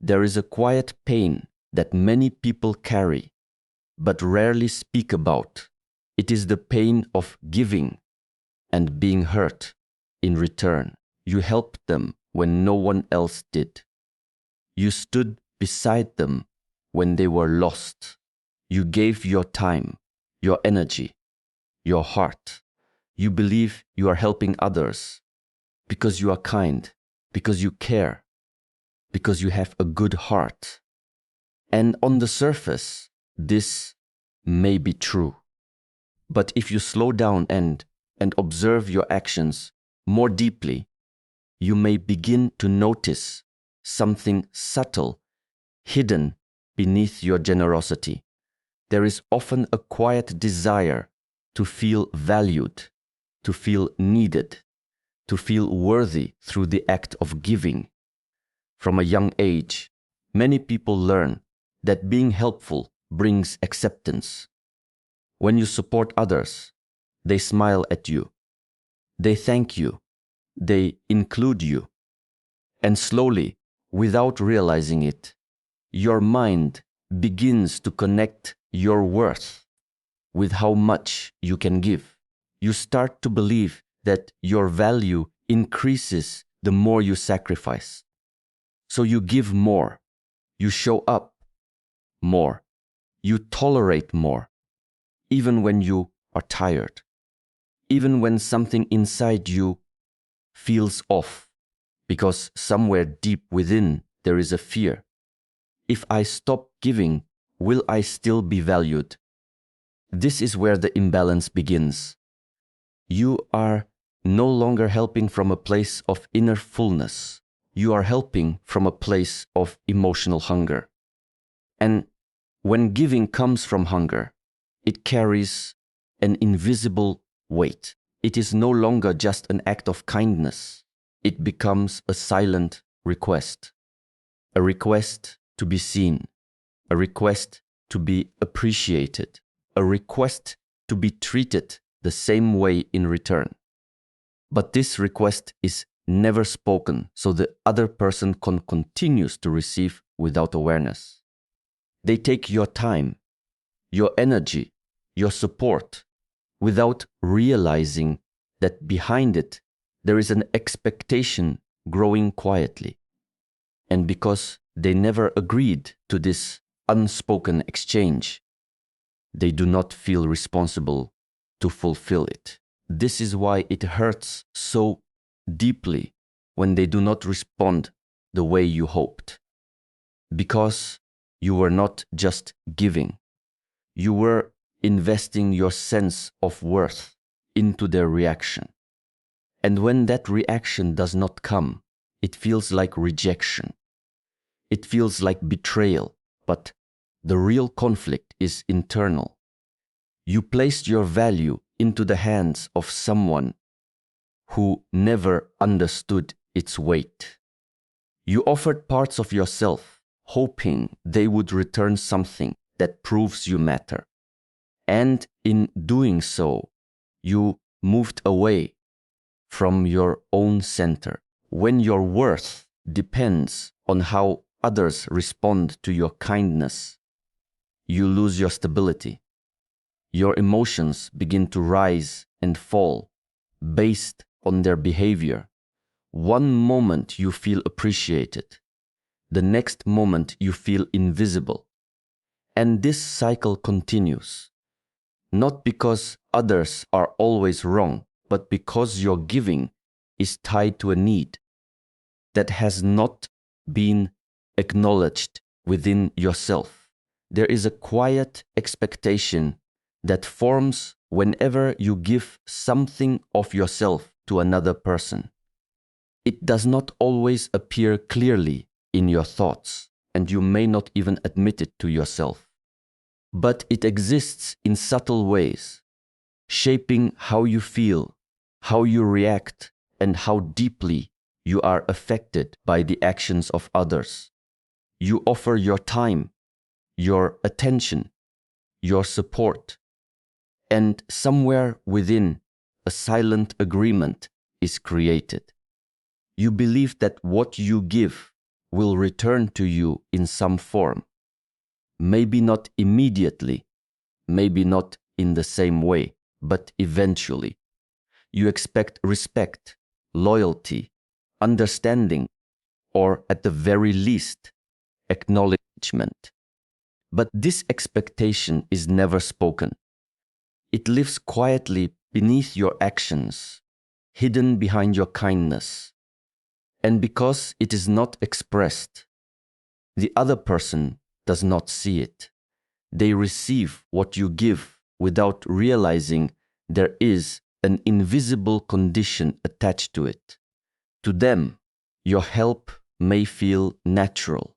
There is a quiet pain that many people carry, but rarely speak about. It is the pain of giving and being hurt in return. You helped them when no one else did. You stood beside them when they were lost. You gave your time, your energy, your heart. You believe you are helping others because you are kind, because you care, because you have a good heart. And on the surface, this may be true. But if you slow down and observe your actions more deeply, you may begin to notice something subtle hidden beneath your generosity. There is often a quiet desire to feel valued, to feel needed, to feel worthy through the act of giving. From a young age, many people learn that being helpful brings acceptance. When you support others, they smile at you, they thank you, they include you. And slowly, without realizing it, your mind begins to connect your worth with how much you can give. You start to believe that your value increases the more you sacrifice. So you give more, you show up more, you tolerate more, even when you are tired, even when something inside you feels off, because somewhere deep within there is a fear. If I stop giving, will I still be valued? This is where the imbalance begins. You are no longer helping from a place of inner fullness. You are helping from a place of emotional hunger. And when giving comes from hunger, it carries an invisible weight. It is no longer just an act of kindness. It becomes a silent request. A request to be seen. A request to be appreciated. A request to be treated the same way in return. But this request is never spoken, so the other person continues to receive without awareness. They take your time, your energy, your support, without realizing that behind it there is an expectation growing quietly. And because they never agreed to this unspoken exchange, they do not feel responsible to fulfill it. This is why it hurts so deeply when they do not respond the way you hoped. Because you were not just giving, you were investing your sense of worth into their reaction. And when that reaction does not come, it feels like rejection. It feels like betrayal, but the real conflict is internal. You placed your value into the hands of someone who never understood its weight. You offered parts of yourself, hoping they would return something that proves you matter. And in doing so, you moved away from your own center. When your worth depends on how others respond to your kindness, you lose your stability. Your emotions begin to rise and fall based on their behavior. One moment you feel appreciated, the next moment you feel invisible. And this cycle continues, not because others are always wrong, but because your giving is tied to a need that has not been acknowledged within yourself. There is a quiet expectation that forms whenever you give something of yourself to another person. It does not always appear clearly in your thoughts, and you may not even admit it to yourself. But it exists in subtle ways, shaping how you feel, how you react, and how deeply you are affected by the actions of others. You offer your time, your attention, your support, and somewhere within, a silent agreement is created. You believe that what you give will return to you in some form. Maybe not immediately, maybe not in the same way, but eventually. You expect respect, loyalty, understanding, or at the very least, acknowledgement. But this expectation is never spoken. It lives quietly beneath your actions, hidden behind your kindness. And because it is not expressed, the other person does not see it. They receive what you give without realizing there is an invisible condition attached to it. To them, your help may feel natural,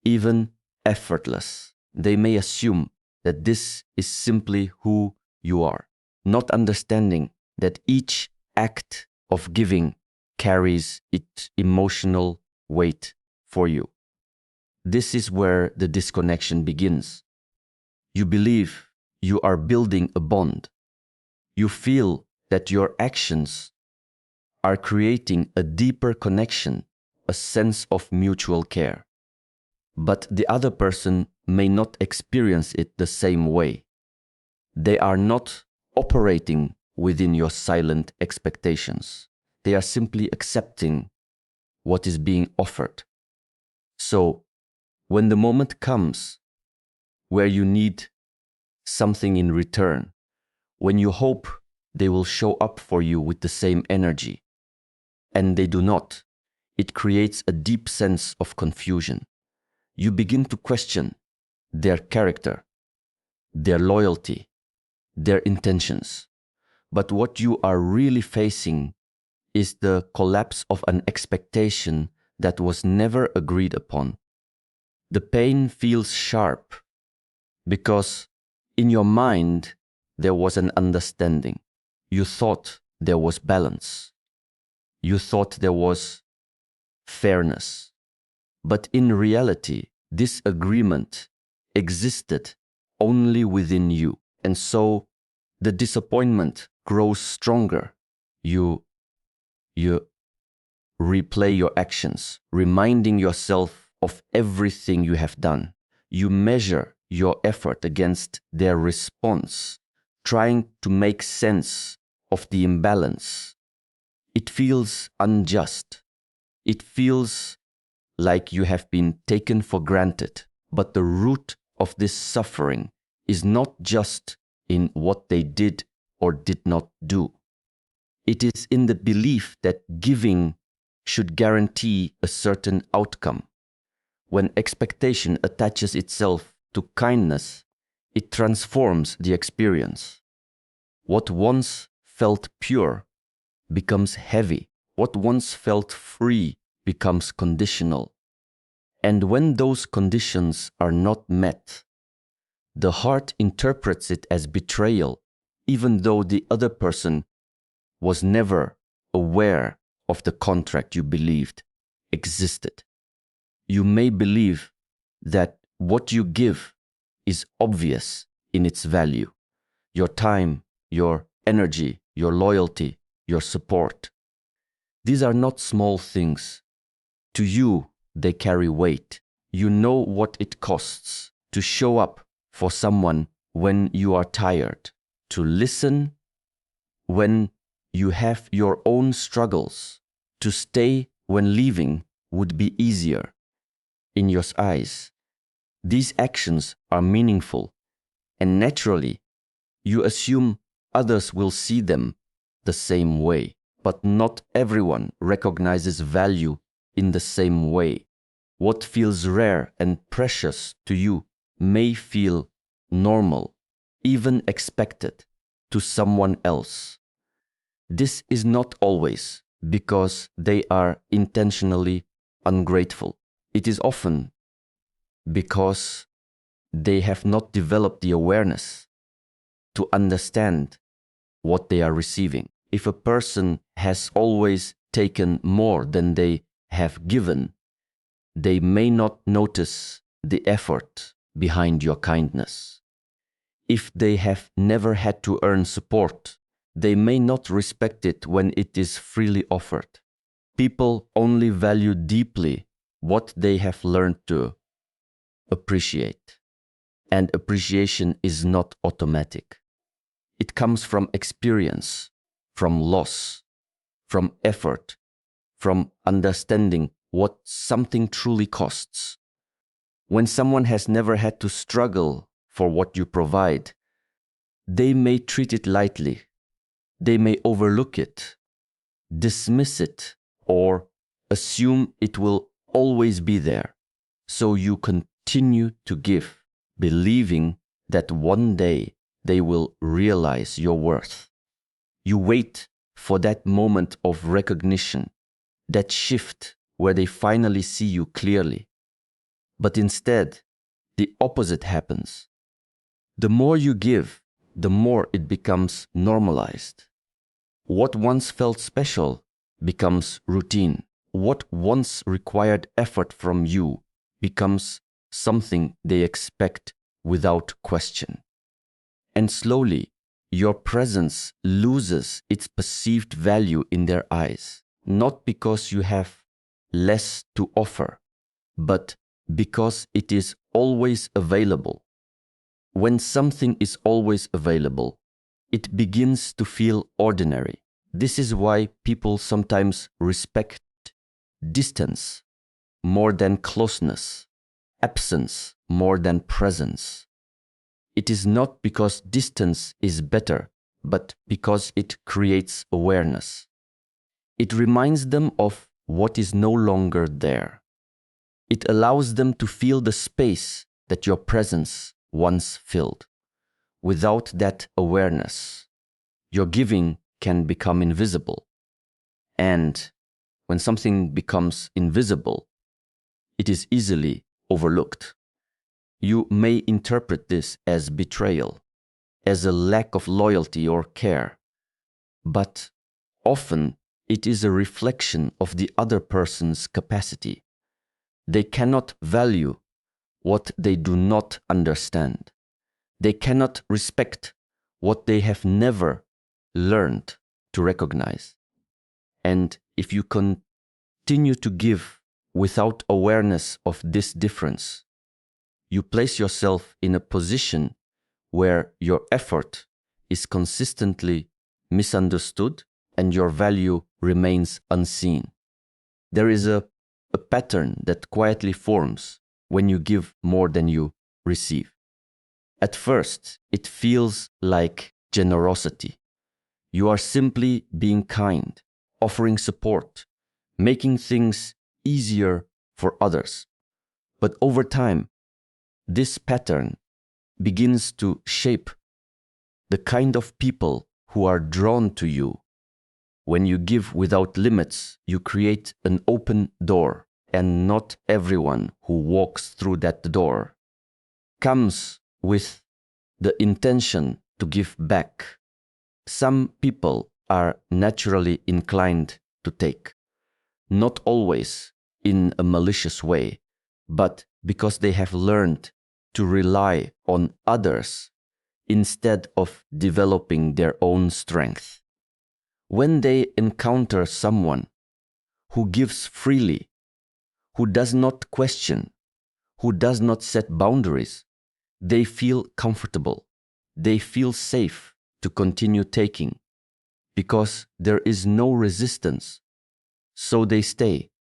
even effortless. They may assume that this is simply who you are, not understanding that each act of giving carries its emotional weight for you. This is where the disconnection begins. You believe you are building a bond. You feel that your actions are creating a deeper connection, a sense of mutual care. But the other person may not experience it the same way. They are not operating within your silent expectations. They are simply accepting what is being offered. So, when the moment comes where you need something in return, when you hope they will show up for you with the same energy, and they do not, it creates a deep sense of confusion. You begin to question their character, their loyalty, their intentions. But what you are really facing is the collapse of an expectation that was never agreed upon. The pain feels sharp because in your mind there was an understanding. You thought there was balance. You thought there was fairness. But in reality, this agreement existed only within you. And so the disappointment grows stronger. You replay your actions, reminding yourself of everything you have done. You measure your effort against their response, trying to make sense of the imbalance. It feels unjust. It feels like you have been taken for granted. But the root of this suffering is not just in what they did or did not do. It is in the belief that giving should guarantee a certain outcome. When expectation attaches itself to kindness, it transforms the experience. What once felt pure becomes heavy. What once felt free becomes conditional. And when those conditions are not met, the heart interprets it as betrayal, even though the other person was never aware of the contract you believed existed. You may believe that what you give is obvious in its value. Your time, your energy, your loyalty, your support. These are not small things. To you, they carry weight. You know what it costs to show up for someone when you are tired, to listen when you have your own struggles, to stay when leaving would be easier. In your eyes, these actions are meaningful, and naturally, you assume others will see them the same way. But not everyone recognizes value in the same way. What feels rare and precious to you may feel normal, even expected, to someone else. This is not always because they are intentionally ungrateful. It is often because they have not developed the awareness to understand what they are receiving. If a person has always taken more than they have given, they may not notice the effort behind your kindness. If they have never had to earn support, they may not respect it when it is freely offered. People only value deeply what they have learned to appreciate. And appreciation is not automatic. It comes from experience, from loss, from effort, from understanding what something truly costs. When someone has never had to struggle for what you provide, they may treat it lightly. They may overlook it, dismiss it, or assume it will always be there. So you continue to give, believing that one day they will realize your worth. You wait for that moment of recognition, that shift where they finally see you clearly. But instead, the opposite happens. The more you give, the more it becomes normalized. What once felt special becomes routine. What once required effort from you becomes something they expect without question. And slowly, your presence loses its perceived value in their eyes, not because you have less to offer, but because it is always available. When something is always available, it begins to feel ordinary. This is why people sometimes respect distance more than closeness, absence more than presence. It is not because distance is better, but because it creates awareness. It reminds them of what is no longer there. It allows them to feel the space that your presence once filled. Without that awareness, your giving can become invisible. And when something becomes invisible, it is easily overlooked. You may interpret this as betrayal, as a lack of loyalty or care, but often it is a reflection of the other person's capacity. They cannot value what they do not understand. They cannot respect what they have never learned to recognize. And if you continue to give without awareness of this difference, you place yourself in a position where your effort is consistently misunderstood and your value remains unseen. There is a pattern that quietly forms when you give more than you receive. At first, it feels like generosity. You are simply being kind, offering support, making things easier for others. But over time, this pattern begins to shape the kind of people who are drawn to you. When you give without limits, you create an open door, and not everyone who walks through that door comes with the intention to give back. Some people are naturally inclined to take, not always in a malicious way, but because they have learned to rely on others instead of developing their own strength. When they encounter someone who gives freely, who does not question, who does not set boundaries, they feel comfortable. They feel safe to continue taking because there is no resistance. So they stay,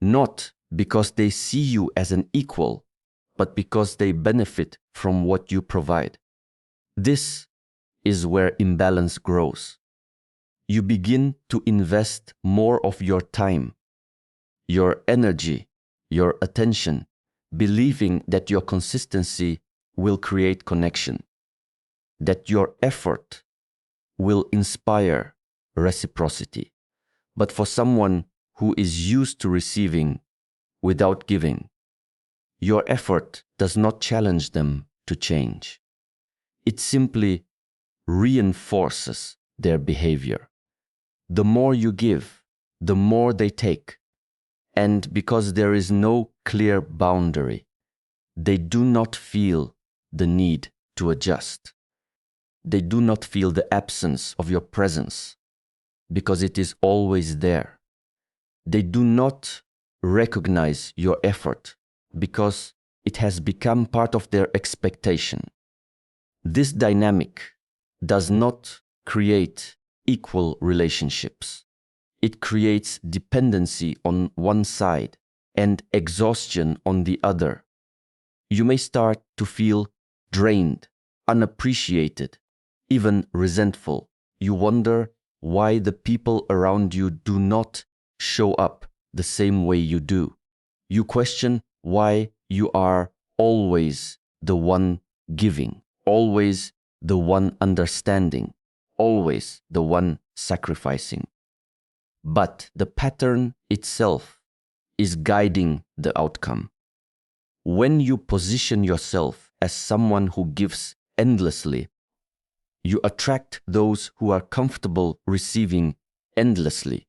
not because they see you as an equal, but because they benefit from what you provide. This is where imbalance grows. You begin to invest more of your time, your energy, your attention, believing that your consistency will create connection, that your effort will inspire reciprocity. But for someone who is used to receiving without giving, your effort does not challenge them to change. It simply reinforces their behavior. The more you give, the more they take. And because there is no clear boundary, they do not feel the need to adjust. They do not feel the absence of your presence because it is always there. They do not recognize your effort because it has become part of their expectation. This dynamic does not create equal relationships. It creates dependency on one side and exhaustion on the other. You may start to feel drained, unappreciated, even resentful. You wonder why the people around you do not show up the same way you do. You question why you are always the one giving, always the one understanding, always the one sacrificing. But the pattern itself is guiding the outcome. When you position yourself as someone who gives endlessly, you attract those who are comfortable receiving endlessly,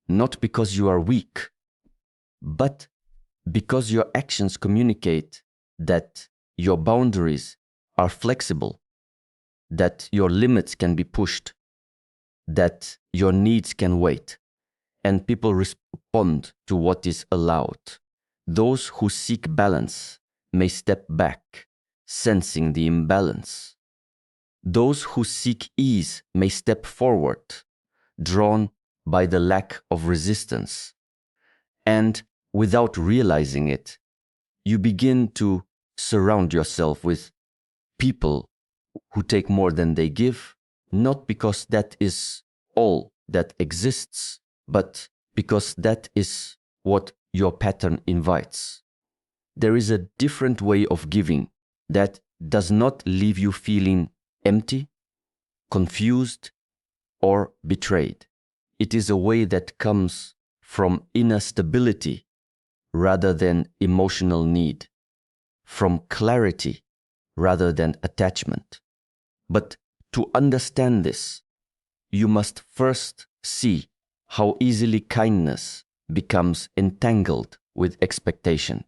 not because you are weak, but because your actions communicate that your boundaries are flexible, that your limits can be pushed, that your needs can wait, and people respond to what is allowed. Those who seek balance may step back, sensing the imbalance. Those who seek ease may step forward, drawn by the lack of resistance. And without realizing it, you begin to surround yourself with people who take more than they give, not because that is all that exists, but because that is what your pattern invites. There is a different way of giving that does not leave you feeling empty, confused, or betrayed. It is a way that comes from inner stability rather than emotional need, from clarity rather than attachment. But to understand this, you must first see how easily kindness becomes entangled with expectation.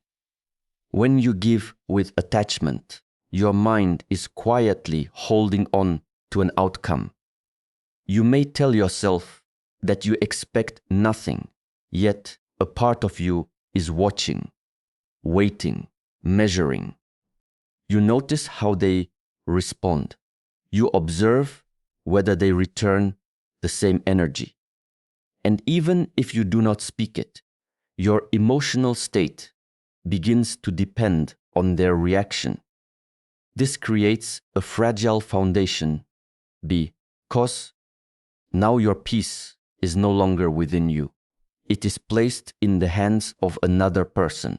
When you give with attachment, your mind is quietly holding on to an outcome. You may tell yourself that you expect nothing, yet a part of you is watching, waiting, measuring. You notice how they respond. You observe whether they return the same energy. And even if you do not speak it, your emotional state begins to depend on their reaction. This creates a fragile foundation because now your peace is no longer within you. It is placed in the hands of another person.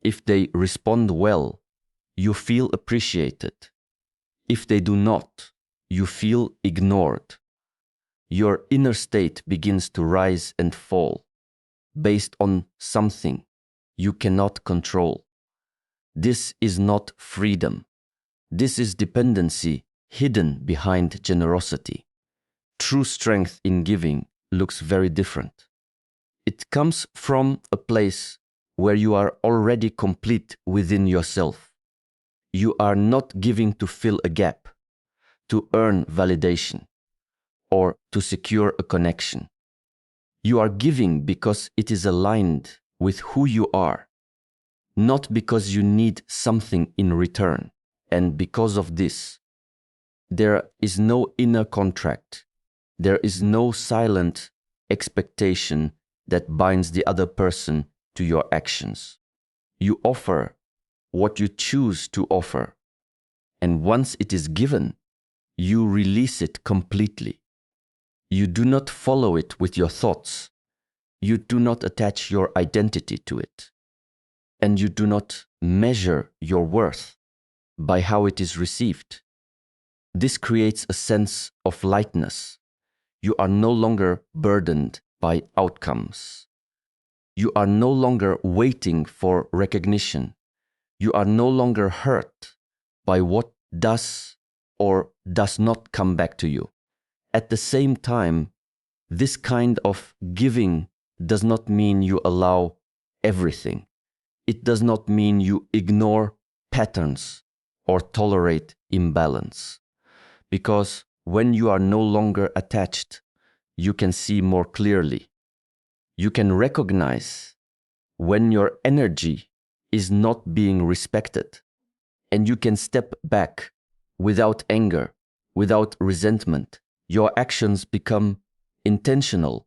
If they respond well, you feel appreciated. If they do not, you feel ignored. Your inner state begins to rise and fall based on something you cannot control. This is not freedom. This is dependency hidden behind generosity. True strength in giving looks very different. It comes from a place where you are already complete within yourself. You are not giving to fill a gap, to earn validation, or to secure a connection. You are giving because it is aligned with who you are, not because you need something in return. And because of this, there is no inner contract. There is no silent expectation that binds the other person to your actions. You offer what you choose to offer, and once it is given, you release it completely. You do not follow it with your thoughts. You do not attach your identity to it. And you do not measure your worth by how it is received. This creates a sense of lightness. You are no longer burdened by outcomes. You are no longer waiting for recognition. You are no longer hurt by what does or does not come back to you. At the same time, this kind of giving does not mean you allow everything. It does not mean you ignore patterns or tolerate imbalance. Because when you are no longer attached, you can see more clearly. You can recognize when your energy is not being respected, and you can step back without anger, without resentment, your actions become intentional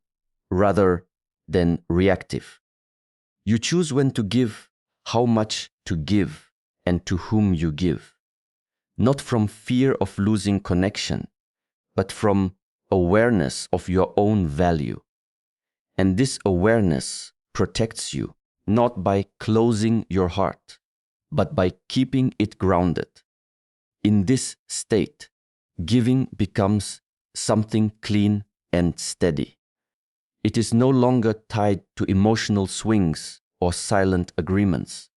rather than reactive. You choose when to give, how much to give, and to whom you give. Not from fear of losing connection, but from awareness of your own value. And this awareness protects you, not by closing your heart, but by keeping it grounded. In this state, giving becomes something clean and steady. It is no longer tied to emotional swings or silent agreements.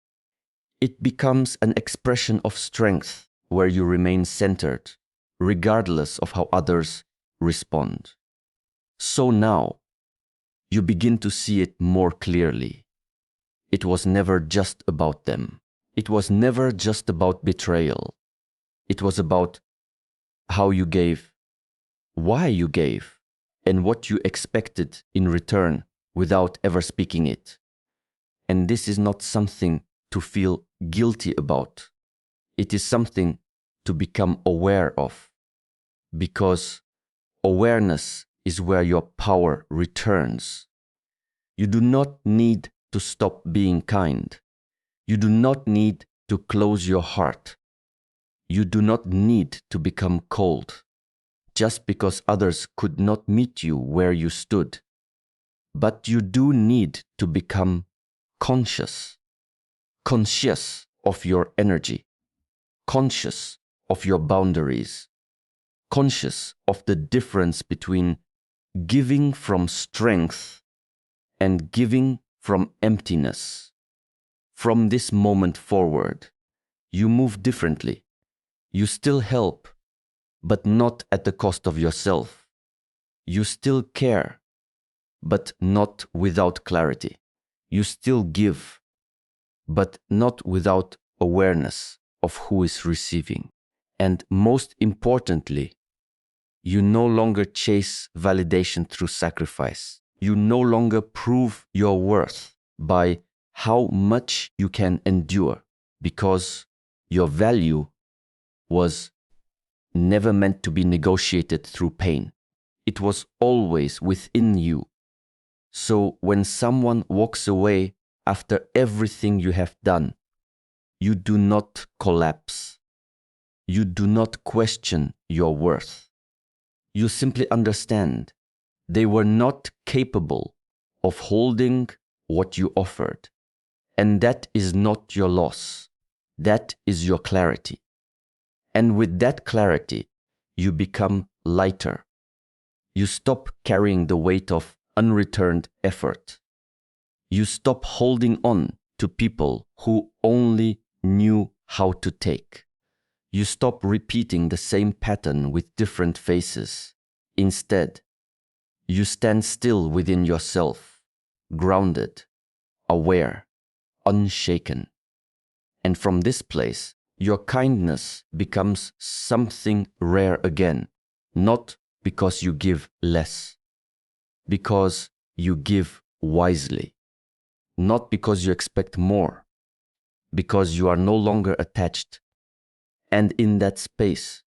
It becomes an expression of strength where you remain centered, regardless of how others respond. So now, you begin to see it more clearly. It was never just about them. It was never just about betrayal. It was about how you gave, why you gave, and what you expected in return without ever speaking it. And this is not something to feel guilty about. It is something to become aware of, because awareness is where your power returns. You do not need to stop being kind. You do not need to close your heart. You do not need to become cold just because others could not meet you where you stood. But you do need to become conscious of your energy, conscious of your boundaries, conscious of the difference between giving from strength and giving from emptiness. From this moment forward, you move differently. You still help, but not at the cost of yourself. You still care, but not without clarity. You still give, but not without awareness of who is receiving. And most importantly, you no longer chase validation through sacrifice. You no longer prove your worth by how much you can endure, because your value was never meant to be negotiated through pain. It was always within you. So when someone walks away after everything you have done, you do not collapse. You do not question your worth. You simply understand they were not capable of holding what you offered. And that is not your loss. That is your clarity. And with that clarity, you become lighter. You stop carrying the weight of unreturned effort. You stop holding on to people who only knew how to take. You stop repeating the same pattern with different faces. Instead, you stand still within yourself, grounded, aware, unshaken. And from this place, your kindness becomes something rare again, not because you give less, because you give wisely, not because you expect more, because you are no longer attached. And in that space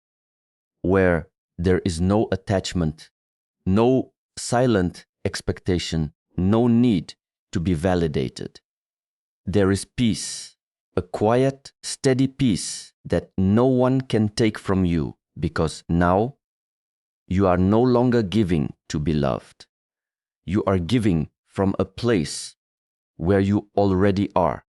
where there is no attachment, no silent expectation, no need to be validated, there is peace, a quiet, steady peace that no one can take from you, because now you are no longer giving to be loved. You are giving from a place where you already are.